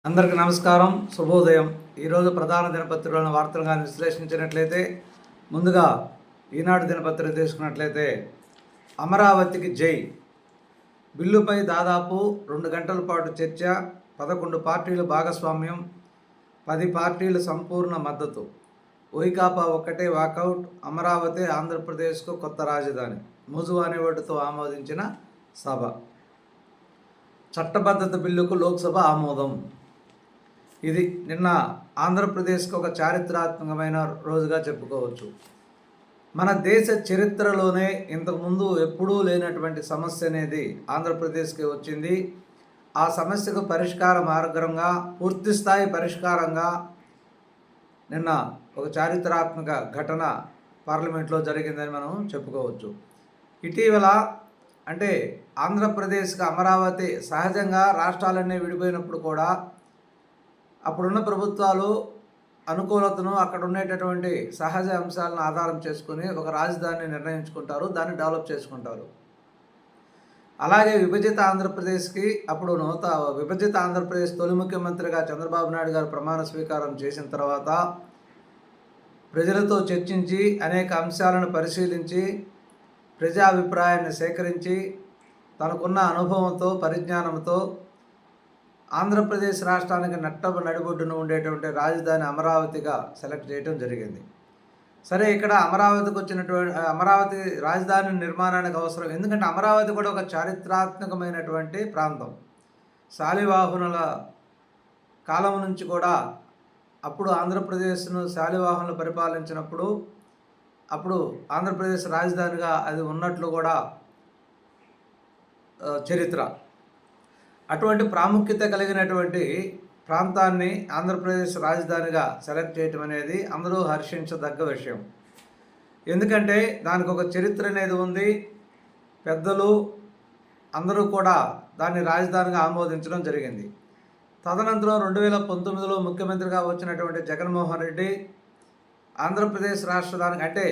అందరికీ నమస్కారం, శుభోదయం. ఈరోజు ప్రధాన దినపత్రికలను వార్తలుగా విశ్లేషించినట్లయితే, ముందుగా ఈనాడు దినపత్రిక తీసుకున్నట్లయితే, అమరావతికి జై, బిల్లుపై దాదాపు 2 గంటల పాటు చర్చ, 11 పార్టీలు భాగస్వామ్యం, 10 పార్టీలు సంపూర్ణ మద్దతు, వైకాపా ఒక్కటే వాకౌట్, అమరావతి ఆంధ్రప్రదేశ్కు కొత్త రాజధాని, మూజువాని ఓటుతో ఆమోదించిన సభ. చట్టబద్ధత బిల్లుకు లోక్సభ ఆమోదం. ఇది నిన్న ఆంధ్రప్రదేశ్కి ఒక చారిత్రాత్మకమైన రోజుగా చెప్పుకోవచ్చు. మన దేశ చరిత్రలోనే ఇంతకుముందు ఎప్పుడూ లేనటువంటి సమస్య అనేది ఆంధ్రప్రదేశ్కి వచ్చింది. ఆ సమస్యకు పరిష్కార మార్గంగా, పూర్తిస్థాయి పరిష్కారంగా నిన్న ఒక చారిత్రాత్మక ఘటన పార్లమెంట్లో జరిగిందని మనం చెప్పుకోవచ్చు. ఇటీవల అంటే ఆంధ్రప్రదేశ్కి అమరావతి సహజంగా రాష్ట్రాలన్నీ విడిపోయినప్పుడు కూడా అప్పుడున్న ప్రభుత్వాలు అనుకూలతను, అక్కడ ఉండేటటువంటి సహజ అంశాలను ఆధారం చేసుకుని ఒక రాజధానిని నిర్ణయించుకుంటారు, దాన్ని డెవలప్ చేసుకుంటారు. అలాగే విభజిత ఆంధ్రప్రదేశ్కి అప్పుడు విభజిత ఆంధ్రప్రదేశ్ తొలి ముఖ్యమంత్రిగా చంద్రబాబు నాయుడు గారు ప్రమాణ స్వీకారం చేసిన తర్వాత ప్రజలతో చర్చించి, అనేక అంశాలను పరిశీలించి, ప్రజాభిప్రాయాన్ని సేకరించి, తనకున్న అనుభవంతో, పరిజ్ఞానంతో ఆంధ్రప్రదేశ్ రాష్ట్రానికి నడిబొడ్డున ఉండేటువంటి రాజధాని అమరావతిగా సెలెక్ట్ చేయడం జరిగింది. సరే, ఇక్కడ అమరావతి రాజధాని నిర్మాణానికి అవసరం. ఎందుకంటే అమరావతి కూడా ఒక చారిత్రాత్మకమైనటువంటి ప్రాంతం. శాలివాహనుల కాలం నుంచి కూడా అప్పుడు ఆంధ్రప్రదేశ్ను శాలివాహనులు పరిపాలించినప్పుడు అప్పుడు ఆంధ్రప్రదేశ్ రాజధానిగా అది ఉన్నట్లు కూడా చరిత్ర. అటువంటి ప్రాముఖ్యత కలిగినటువంటి ప్రాంతాన్ని ఆంధ్రప్రదేశ్ రాజధానిగా సెలెక్ట్ చేయటం అనేది అందరూ హర్షించదగ్గ విషయం. ఎందుకంటే దానికి ఒక చరిత్ర అనేది ఉంది. పెద్దలు అందరూ కూడా దాన్ని రాజధానిగా ఆమోదించడం జరిగింది. తదనంతరం 2019లో ముఖ్యమంత్రిగా వచ్చినటువంటి జగన్మోహన్ రెడ్డి ఆంధ్రప్రదేశ్ రాష్ట్రానికి అంటే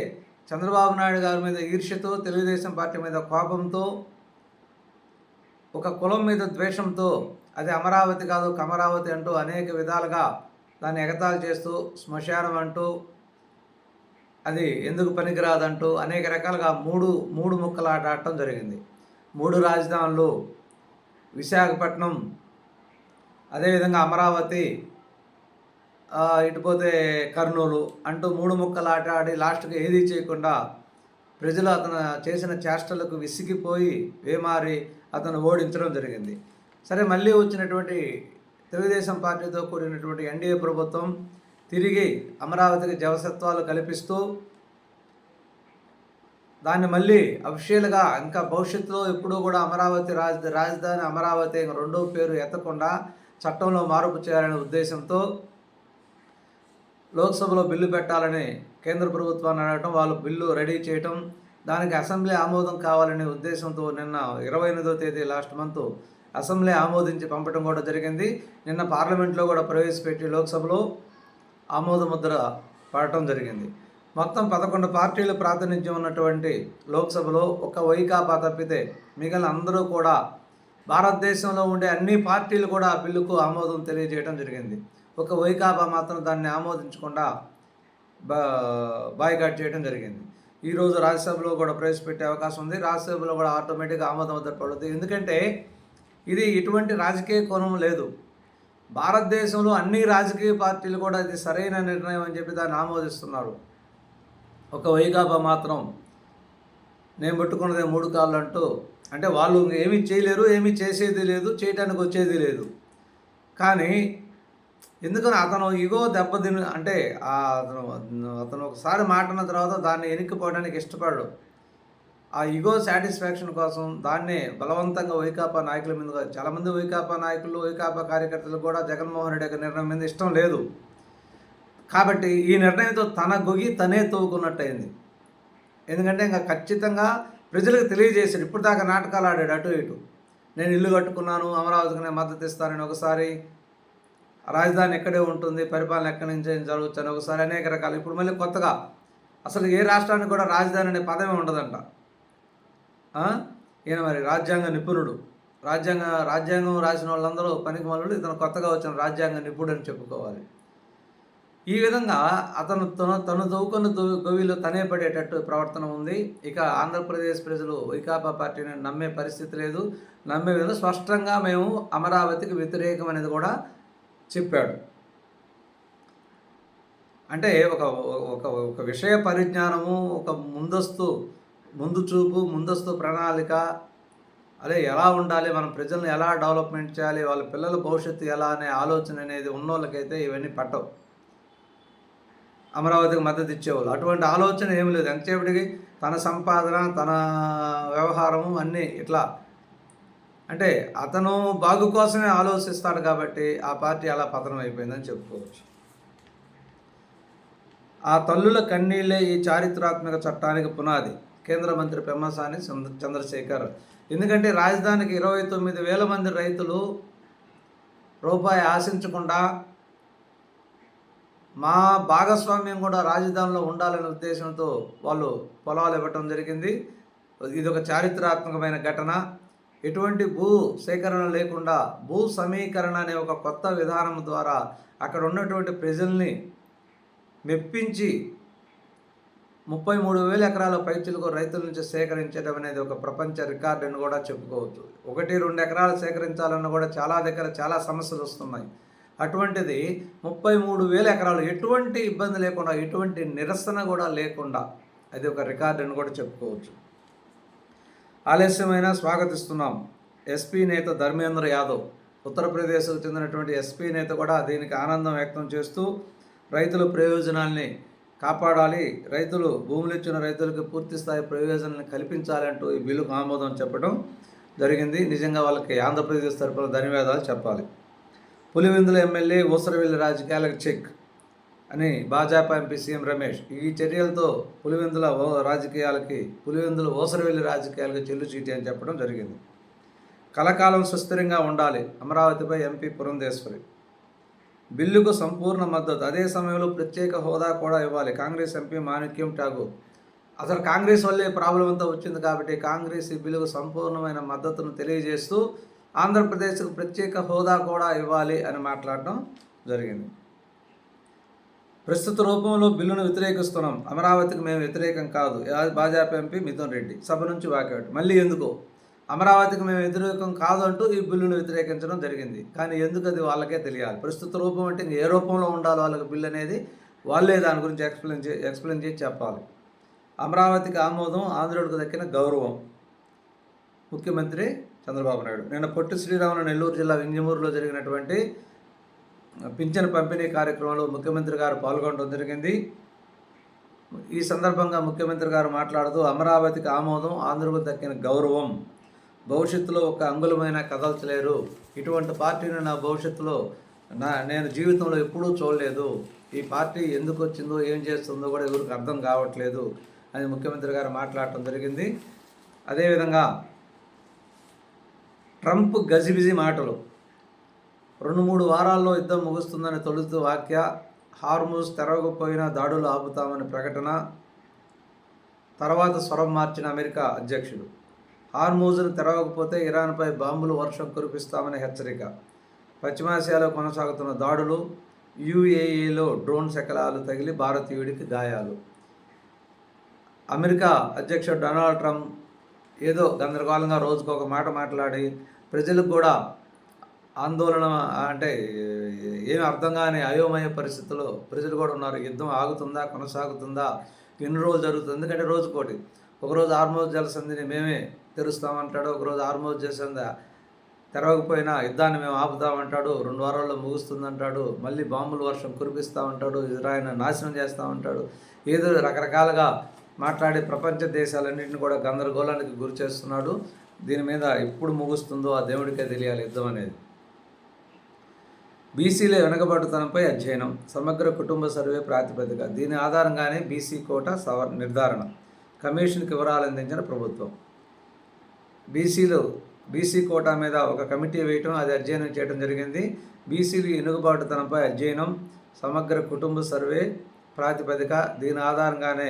చంద్రబాబు నాయుడు గారి మీద ఈర్ష్యతో, తెలుగుదేశం పార్టీ మీద కోపంతో, ఒక కులం మీద ద్వేషంతో అది అమరావతి కాదు కమరావతి అంటూ అనేక విధాలుగా దాన్ని ఎగతాళి చేస్తూ, శ్మశానం అంటూ, అది ఎందుకు పనికిరాదంటూ అనేక రకాలుగా మూడు ముక్కలాట ఆడటం జరిగింది. 3 రాజధానులు, విశాఖపట్నం, అదేవిధంగా అమరావతి, ఇటుపోతే కర్నూలు అంటూ 3 ముక్కలాట ఆడి లాస్ట్కి ఏదీ చేయకుండా ప్రజలు అతను చేసిన చేష్టలకు విసిగిపోయి వేమారి అతను ఓడించడం జరిగింది. సరే, మళ్ళీ వచ్చినటువంటి తెలుగుదేశం పార్టీతో కూడినటువంటి ఎన్డీఏ ప్రభుత్వం తిరిగి అమరావతికి జవసత్వాలు కల్పిస్తూ దాన్ని మళ్ళీ అఫీషియల్గా ఇంకా భవిష్యత్తులో ఎప్పుడూ కూడా అమరావతి రాజధాని అమరావతి రెండో పేరు ఎత్తకుండా చట్టంలో మార్పు చేయాలనే ఉద్దేశంతో లోక్సభలో బిల్లు పెట్టాలని కేంద్ర ప్రభుత్వాన్ని అడగటం, వాళ్ళు బిల్లు రెడీ చేయటం, దానికి అసెంబ్లీ ఆమోదం కావాలనే ఉద్దేశంతో నిన్న 28వ తేదీ లాస్ట్ మంత్ అసెంబ్లీ ఆమోదించి పంపడం కూడా జరిగింది. నిన్న పార్లమెంట్లో కూడా ప్రవేశపెట్టి లోక్సభలో ఆమోద ముద్ర పడటం జరిగింది. మొత్తం 11 పార్టీలు ప్రాతినిధ్యం ఉన్నటువంటి లోక్సభలో ఒక వైకాపా తప్పితే మిగిలిన అందరూ కూడా, భారతదేశంలో ఉండే అన్ని పార్టీలు కూడా ఆ బిల్లుకు ఆమోదం తెలియజేయడం జరిగింది. ఒక వైకాపా మాత్రం దాన్ని ఆమోదించకుండా బాయ్కాట్ చేయడం జరిగింది. ఈరోజు రాజ్యసభలో కూడా ప్రవేశపెట్టే అవకాశం ఉంది. రాజ్యసభలో కూడా ఆటోమేటిక్గా ఆమోదం పడుతుంది. ఎందుకంటే ఇది ఎటువంటి రాజకీయ కోణం లేదు. భారతదేశంలో అన్ని రాజకీయ పార్టీలు కూడా ఇది సరైన నిర్ణయం అని చెప్పి దాన్ని ఆమోదిస్తున్నారు. ఒక వైకాపా మాత్రం నేను పెట్టుకున్నదే 3 కాళ్ళు అంటూ, అంటే వాళ్ళు ఏమీ చేయలేరు, ఏమీ చేసేది లేదు, చేయడానికి వచ్చేది లేదు. కానీ ఎందుకని అతను ఇగో దెబ్బతిని అంటే అతను ఒకసారి మాట్లాడిన తర్వాత దాన్ని ఎనిక్కిపోవడానికి ఇష్టపడడు. ఆ ఇగో సాటిస్ఫాక్షన్ కోసం దాన్నే బలవంతంగా వైకాపా నాయకుల మీద, చాలామంది వైకాపా నాయకులు, వైకాపా కార్యకర్తలు కూడా జగన్మోహన్ రెడ్డి యొక్క నిర్ణయం మీద ఇష్టం లేదు. కాబట్టి ఈ నిర్ణయంతో తన గొగి తనే తవ్వుకున్నట్టయింది. ఎందుకంటే ఇంకా ఖచ్చితంగా ప్రజలకు తెలియజేశాడు. ఇప్పుడు దాకా నాటకాలు ఆడాడు అటు ఇటు. నేను ఇల్లు కట్టుకున్నాను, అమరావతికి నేను మద్దతు ఇస్తానని ఒకసారి, రాజధాని ఎక్కడే ఉంటుంది, పరిపాలన ఎక్కడి నుంచి జరుగుతుంది ఒకసారి, అనేక రకాలు. ఇప్పుడు మళ్ళీ కొత్తగా అసలు ఏ రాష్ట్రానికి కూడా రాజధాని అనే పదమే ఉండదంట. ఈయన మరి రాజ్యాంగ నిపుణుడు, రాజ్యాంగం రాసిన వాళ్ళందరూ పనికిమాలినోళ్ళు, ఇతను కొత్తగా వచ్చిన రాజ్యాంగ నిపుణుడు అని చెప్పుకోవాలి. ఈ విధంగా అతను తను తవ్వుకున్న గొయ్యిలో తనే పడేటట్టు ప్రవర్తన ఉంది. ఇక ఆంధ్రప్రదేశ్ ప్రజలు వైకాపా పార్టీని నమ్మే పరిస్థితి లేదు. నమ్మే విధంగా స్పష్టంగా మేము అమరావతికి వ్యతిరేకం అనేది కూడా చెప్పాడు. అంటే ఒక ఒక ఒక విషయ పరిజ్ఞానము, ఒక ముందు చూపు, ముందస్తు ప్రణాళిక, అదే ఎలా ఉండాలి, మనం ప్రజలను ఎలా డెవలప్మెంట్ చేయాలి, వాళ్ళ పిల్లల భవిష్యత్తు ఎలా అనే ఆలోచన అనేది ఉన్నోళ్ళకైతే ఇవన్నీ పట్టవు. అమరావతికి మద్దతు ఇచ్చేవాళ్ళు అటువంటి ఆలోచన ఏమి లేదు. ఎంతసేపటికి తన సంపాదన, తన వ్యవహారము అన్నీ ఇట్లా, అంటే అతను బాగు కోసమే ఆలోచిస్తాడు కాబట్టి ఆ పార్టీ అలా పతనం అయిపోయిందని చెప్పుకోవచ్చు. ఆ తల్లుల కన్నీళ్లే ఈ చారిత్రాత్మక చట్టానికి పునాది. కేంద్ర మంత్రి పెమ్మసాని చంద్రశేఖర్. ఎందుకంటే రాజధానికి 29,000 మంది రైతులు రూపాయి ఆశించకుండా మా భాగస్వామ్యం కూడా రాజధానిలో ఉండాలనే ఉద్దేశంతో వాళ్ళు పొలాలు ఇవ్వటం జరిగింది. ఇది ఒక చారిత్రాత్మకమైన ఘటన. ఎటువంటి భూ సేకరణ లేకుండా భూ సమీకరణ అనే ఒక కొత్త విధానం ద్వారా అక్కడ ఉన్నటువంటి ప్రజల్ని మెప్పించి 33,000 ఎకరాల పైచిలకు రైతుల నుంచి సేకరించడం అనేది ఒక ప్రపంచ రికార్డు అని కూడా చెప్పుకోవచ్చు. 1-2 ఎకరాలు సేకరించాలన్నా కూడా చాలా దగ్గర చాలా సమస్యలు వస్తున్నాయి. అటువంటిది 33,000 ఎకరాలు ఎటువంటి ఇబ్బంది లేకుండా, ఎటువంటి నిరసన కూడా లేకుండా అది ఒక రికార్డు అని కూడా చెప్పుకోవచ్చు. ఆలస్యమైన స్వాగతిస్తున్నాం. ఎస్పీ నేత ధర్మేంద్ర యాదవ్, ఉత్తరప్రదేశ్కు చెందినటువంటి ఎస్పీ నేత కూడా దీనికి ఆనందం వ్యక్తం చేస్తూ రైతుల ప్రయోజనాల్ని కాపాడాలి, రైతులు భూములు ఇచ్చిన రైతులకు పూర్తి స్థాయి ప్రయోజనాలను కల్పించాలంటూ ఈ బిల్లుకు ఆమోదం చెప్పడం జరిగింది. నిజంగా వాళ్ళకి ఆంధ్రప్రదేశ్ తరఫున ధన్యవాదాలు చెప్పాలి. పులివెందుల ఎమ్మెల్యే ఊసరవెల్లి రాజకీయాలకు చెక్ అని భాజపా ఎంపీ సీఎం రమేష్. ఈ చర్యలతో పులివెందుల ఊసరవెల్లి రాజకీయాలకు చెల్లు చీటి అని చెప్పడం జరిగింది. కలకాలం సుస్థిరంగా ఉండాలి. అమరావతిపై ఎంపీ పురంధేశ్వరి. బిల్లుకు సంపూర్ణ మద్దతు. అదే సమయంలో ప్రత్యేక హోదా కూడా ఇవ్వాలి. కాంగ్రెస్ ఎంపీ మాణిక్యం ఠాగూర్. అసలు కాంగ్రెస్ వల్లే ప్రాబ్లం అంతా వచ్చింది కాబట్టి కాంగ్రెస్ ఈ బిల్లుకు సంపూర్ణమైన మద్దతును తెలియజేస్తూ ఆంధ్రప్రదేశ్కు ప్రత్యేక హోదా కూడా ఇవ్వాలి అని మాట్లాడడం జరిగింది. ప్రస్తుత రూపంలో బిల్లును వ్యతిరేకిస్తున్నాం. అమరావతికి మేము వ్యతిరేకం కాదు. భాజపా ఎంపీ మిథున్ రెడ్డి సభ నుంచి వాకౌట్. మళ్ళీ ఎందుకో అమరావతికి మేము వ్యతిరేకం కాదు అంటూ ఈ బిల్లును వ్యతిరేకించడం జరిగింది. కానీ ఎందుకు అది వాళ్ళకే తెలియాలి. ప్రస్తుత రూపం అంటే ఏ రూపంలో ఉండాలి వాళ్ళకి బిల్లు అనేది వాళ్ళే దాని గురించి ఎక్స్ప్లెయిన్ చేసి చెప్పాలి. అమరావతికి ఆమోదం ఆంధ్రులకు దక్కిన గౌరవం. ముఖ్యమంత్రి చంద్రబాబు నాయుడు నిన్న పొట్టి శ్రీరాములు నెల్లూరు జిల్లా వింజమూరులో జరిగినటువంటి పింఛను పంపిణీ కార్యక్రమంలో ముఖ్యమంత్రి గారు పాల్గొనడం జరిగింది. ఈ సందర్భంగా ముఖ్యమంత్రి గారు మాట్లాడుతూ అమరావతికి ఆమోదం ఆంధ్రులకు దక్కిన గౌరవం. భవిష్యత్తులో ఒక అంగుళమైన కదల్చలేరు. ఇటువంటి పార్టీని నా భవిష్యత్తులో నేను జీవితంలో ఎప్పుడూ చూడలేదు. ఈ పార్టీ ఎందుకు వచ్చిందో ఏం చేస్తుందో కూడా ఎవరికి అర్థం కావట్లేదు అని ముఖ్యమంత్రి గారు మాట్లాడటం జరిగింది. అదేవిధంగా ట్రంప్ గజిబిజి మాటలు. 2-3 వారాల్లో యుద్ధం ముగుస్తుందని తొలుతూ వ్యాఖ్య. హార్మూజ్ తెరవకపోయినా దాడులు ఆపుతామని ప్రకటన. తర్వాత స్వరం మార్చిన అమెరికా అధ్యక్షుడు. హార్మూజ్ను తెరవకపోతే ఇరాన్పై బాంబులు వర్షం కురిపిస్తామని హెచ్చరిక. పశ్చిమాసియాలో కొనసాగుతున్న దాడులు. యుఏఈలో డ్రోన్ శకలాలు తగిలి భారతీయుడికి గాయాలు. అమెరికా అధ్యక్షుడు డొనాల్డ్ ట్రంప్ ఏదో గందరగోళంగా రోజుకు ఒక మాట మాట్లాడి ప్రజలకు కూడా ఆందోళన, అంటే ఏమి అర్థం కాని అయోమయ పరిస్థితుల్లో ప్రజలు కూడా ఉన్నారు. యుద్ధం ఆగుతుందా, కొనసాగుతుందా, ఎన్ని రోజులు జరుగుతుంది? ఎందుకంటే రోజుకోటి. ఒకరోజు హార్మూజ్ జలసంధిని మేమే తెరుస్తామంటాడు, ఒకరోజు హార్మూజ్ జలసంధి తెరవకపోయినా యుద్ధాన్ని మేము ఆపుతామంటాడు, 2 వారాల్లో ముగుస్తుందంటాడు, మళ్ళీ బాంబుల వర్షం కురిపిస్తామంటాడు, ఇజ్రాయిల్ని నాశనం చేస్తామంటాడు. ఏదో రకరకాలుగా మాట్లాడి ప్రపంచ దేశాలన్నింటినీ కూడా గందరగోళానికి గురి చేస్తున్నాడు. దీని మీద ఎప్పుడు ముగుస్తుందో ఆ దేవుడికే తెలియాలి యుద్ధం అనేది. బీసీల వెనుకబాటుతనంపై అధ్యయనం. సమగ్ర కుటుంబ సర్వే ప్రాతిపదిక. దీని ఆధారంగానే బీసీ కోటా నిర్ధారణ. కమిషన్కి వివరాలు అందించిన ప్రభుత్వం. బీసీ కోటా మీద ఒక కమిటీ వేయటం, అది అధ్యయనం చేయడం జరిగింది. బీసీలు వెనుకబాటుతనంపై అధ్యయనం, సమగ్ర కుటుంబ సర్వే ప్రాతిపదిక. దీని ఆధారంగానే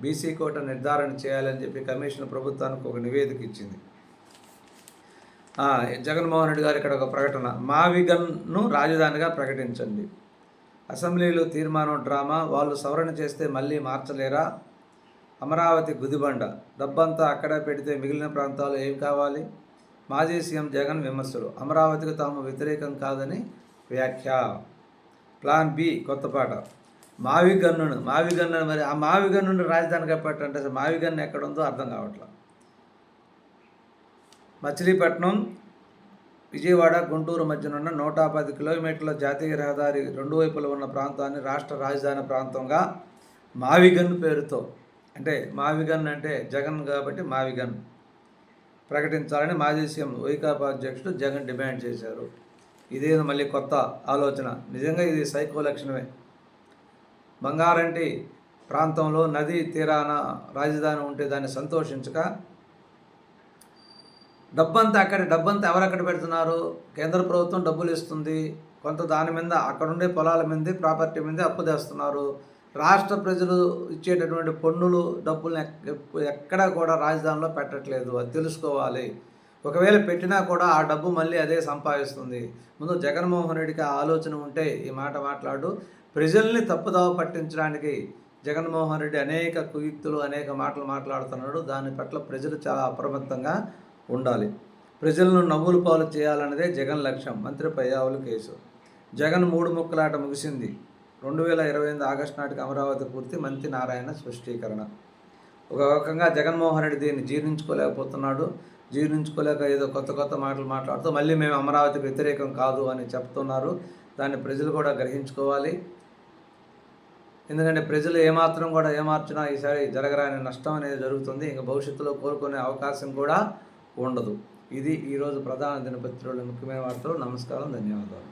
బీసీ కోటా నిర్ధారణ చేయాలని చెప్పి కమిషన్ ప్రభుత్వానికి ఒక నివేదిక ఇచ్చింది. జగన్మోహన్ రెడ్డి గారు ఇక్కడ ఒక ప్రకటన, మావిగన్ను రాజధానిగా ప్రకటించండి. అసెంబ్లీలో తీర్మానం డ్రామా, వాళ్ళు సవరణ చేస్తే మళ్ళీ మార్చలేరా? అమరావతి గుదిబండ, డబ్బంతా అక్కడే పెడితే మిగిలిన ప్రాంతాలు ఏం కావాలి? మాజీ సీఎం జగన్ విమర్శలు, అమరావతికి తాము వ్యతిరేకం కాదని వ్యాఖ్య. ప్లాన్ బి కొత్తపాట, మావిగన్నును మరి ఆ మావిగన్నును రాజధానిగా పెట్టంటే అసలు మావిగన్ను ఎక్కడుందో అర్థం కావట్లేదు. మచిలీపట్నం విజయవాడ గుంటూరు మధ్యనున్న 110 కిలోమీటర్ల జాతీయ రహదారి రెండు వైపులా ఉన్న ప్రాంతాన్ని రాష్ట్ర రాజధాని ప్రాంతంగా మావిగన్ పేరుతో, అంటే మావిగన్ అంటే జగన్ కాబట్టి మావిగన్ ప్రకటించాలని మాజీ సీఎం వైకాపా అధ్యక్షుడు జగన్ డిమాండ్ చేశారు. ఇదే మళ్ళీ కొత్త ఆలోచన. నిజంగా ఇది సైకో లక్షణమే. బంగారంటి ప్రాంతంలో నదీ తీరాన రాజధాని ఉంటే దాన్ని సంతోషించక, డబ్బంతా ఎవరక్కడ పెడుతున్నారు? కేంద్ర ప్రభుత్వం డబ్బులు ఇస్తుంది, కొంత దాని మీద అక్కడుండే పొలాల మీద ప్రాపర్టీ మీద అప్పు తెస్తున్నారు. రాష్ట్ర ప్రజలు ఇచ్చేటటువంటి పన్నులు డబ్బుల్ని ఎక్కడా కూడా రాజధానిలో పెట్టట్లేదు. అది తెలుసుకోవాలి. ఒకవేళ పెట్టినా కూడా ఆ డబ్బు మళ్ళీ అదే సంపాదిస్తుంది. ముందు జగన్మోహన్ రెడ్డికి ఆ ఆలోచన ఉంటే ఈ మాట మాట్లాడు. ప్రజల్ని తప్పుదోవ పట్టించడానికి జగన్మోహన్ రెడ్డి అనేక కుయుక్తులు, అనేక మాటలు మాట్లాడుతున్నాడు. దాని పట్ల ప్రజలు చాలా అప్రమత్తంగా ఉండాలి. ప్రజలను నవ్వులు పాలు చేయాలన్నదే జగన్ లక్ష్యం. మంత్రి పయ్యావులు కేసు. జగన్ 3 ముక్కలాట ముగిసింది. 2028 ఆగస్టు నాటికి అమరావతి పూర్తి. మంత్రి నారాయణ స్పష్టీకరణ. ఒక రకంగా జగన్మోహన్ రెడ్డి దీన్ని జీర్ణించుకోలేక ఏదో కొత్త మాటలు మాట్లాడుతూ మళ్ళీ మేము అమరావతికి వ్యతిరేకం కాదు అని చెప్తున్నారు. దాన్ని ప్రజలు కూడా గ్రహించుకోవాలి. ఎందుకంటే ప్రజలు ఏమాత్రం కూడా ఏమార్చినా ఈసారి జరగరాని నష్టం అనేది జరుగుతుంది. ఇంకా భవిష్యత్తులో కోరుకునే అవకాశం కూడా ఉండదు. ఇది ఈరోజు ప్రధాన దినపత్రికలో ముఖ్యమైన వార్తలు. నమస్కారం, ధన్యవాదాలు.